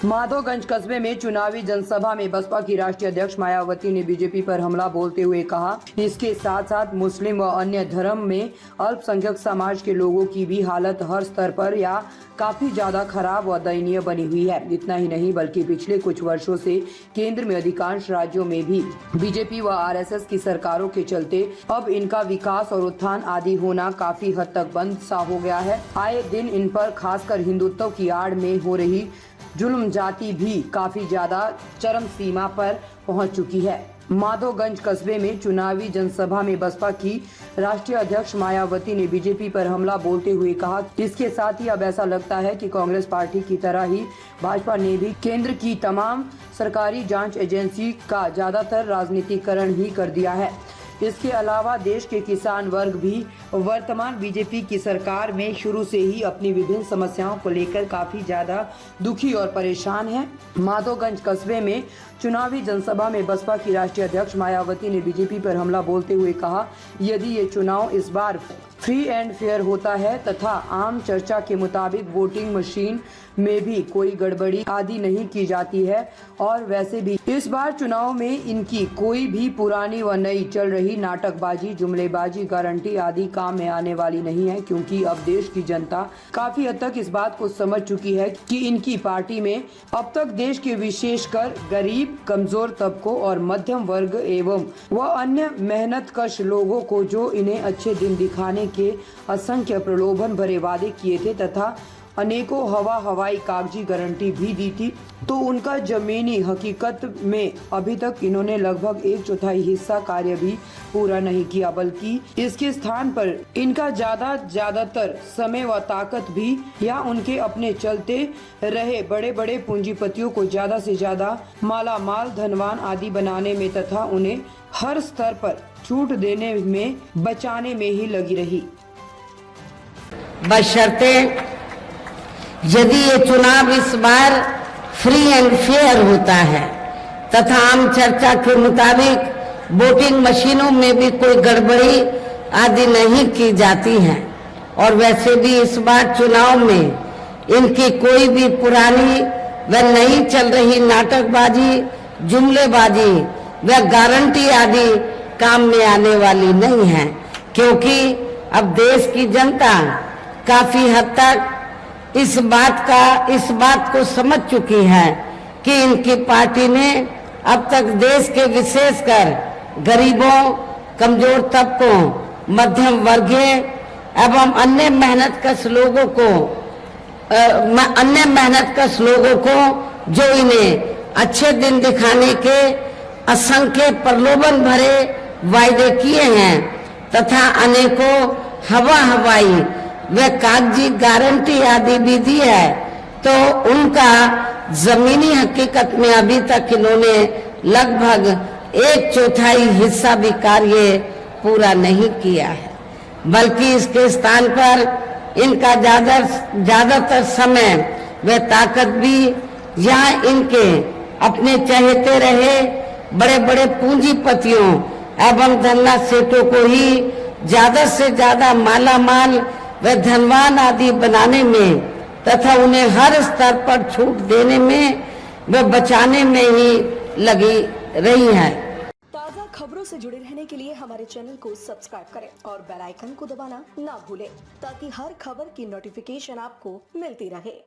माधोगंज कस्बे में चुनावी जनसभा में बसपा की राष्ट्रीय अध्यक्ष मायावती ने बीजेपी पर हमला बोलते हुए कहा, इसके साथ साथ मुस्लिम व अन्य धर्म में अल्पसंख्यक समाज के लोगों की भी हालत हर स्तर पर या काफी ज्यादा खराब व दयनीय बनी हुई है। इतना ही नहीं बल्कि पिछले कुछ वर्षों से केंद्र में अधिकांश राज्यों में भी बीजेपी व आरएसएस की सरकारों के चलते अब इनका विकास और उत्थान आदि होना काफी हद तक बंद सा हो गया है। आए दिन इन पर खासकर हिंदुत्व की आड़ में हो रही जुल्म जाति भी काफी ज्यादा चरम सीमा पर पहुंच चुकी है। माधोगंज कस्बे में चुनावी जनसभा में बसपा की राष्ट्रीय अध्यक्ष मायावती ने बीजेपी पर हमला बोलते हुए कहा, इसके साथ ही अब ऐसा लगता है कि कांग्रेस पार्टी की तरह ही भाजपा ने भी केंद्र की तमाम सरकारी जांच एजेंसी का ज्यादातर राजनीतिकरण ही कर दिया है। इसके अलावा देश के किसान वर्ग भी वर्तमान बीजेपी की सरकार में शुरू से ही अपनी विभिन्न समस्याओं को लेकर काफी ज्यादा दुखी और परेशान है। माधोगंज कस्बे में चुनावी जनसभा में बसपा की राष्ट्रीय अध्यक्ष मायावती ने बीजेपी पर हमला बोलते हुए कहा, यदि ये चुनाव इस बार फ्री एंड फेयर होता है तथा आम चर्चा के मुताबिक वोटिंग मशीन में भी कोई गड़बड़ी आदि नहीं की जाती है और वैसे भी इस बार चुनाव में इनकी कोई भी पुरानी व नई चल रही नाटकबाजी, जुमलेबाजी, गारंटी आदि काम में आने वाली नहीं है, क्योंकि अब देश की जनता काफी हद तक इस बात को समझ चुकी है कि इनकी पार्टी में अब तक देश के विशेषकर गरीब, कमजोर तबकों और मध्यम वर्ग एवं व अन्य मेहनतकश लोगों को जो इन्हें अच्छे दिन दिखाने के असंख्य प्रलोभन भरे वादे किए थे तथा अनेकों हवाई कागजी गारंटी भी दी थी, तो उनका जमीनी हकीकत में अभी तक इन्होंने लगभग 1/4 हिस्सा कार्य भी पूरा नहीं किया, बल्कि इसके स्थान पर इनका ज्यादातर समय व ताकत भी या उनके अपने चलते रहे बड़े बड़े पूंजीपतियों को ज्यादा से ज्यादा माला माल, धनवान आदि बनाने में तथा उन्हें हर स्तर पर छूट देने में, बचाने में ही लगी रही। बशर्ते यदि ये चुनाव इस बार फ्री एंड फेयर होता है तथा आम चर्चा के मुताबिक वोटिंग मशीनों में भी कोई गड़बड़ी आदि नहीं की जाती है और वैसे भी इस बार चुनाव में इनकी कोई भी पुरानी व नई चल रही नाटकबाजी, जुमलेबाजी व गारंटी आदि काम में आने वाली नहीं है, क्योंकि अब देश की जनता काफी हद तक इस बात को समझ चुकी है कि इनकी पार्टी ने अब तक देश के विशेषकर गरीबों, कमजोर तबकों, मध्यम वर्गीय एवं अन्य मेहनतकश लोगों को जो इन्हें अच्छे दिन दिखाने के असंख्य प्रलोभन भरे वायदे किए हैं तथा अनेकों हवाई व कागजी गारंटी आदि भी दी है, तो उनका जमीनी हकीकत में अभी तक इन्होंने लगभग 1/4 हिस्सा भी कार्य पूरा नहीं किया है, बल्कि इसके स्थान पर इनका ज्यादातर समय व ताकत भी यहाँ इनके अपने चहेते रहे बड़े बड़े पूंजीपतियों एवं धन्ना सेठों को ही ज्यादा से ज्यादा माला माल व धनवान आदि बनाने में तथा उन्हें हर स्तर पर छूट देने में व बचाने में ही लगी रही है। ताज़ा खबरों से जुड़े रहने के लिए हमारे चैनल को सब्सक्राइब करें और बेल आइकन को दबाना ना भूलें, ताकि हर खबर की नोटिफिकेशन आपको मिलती रहे।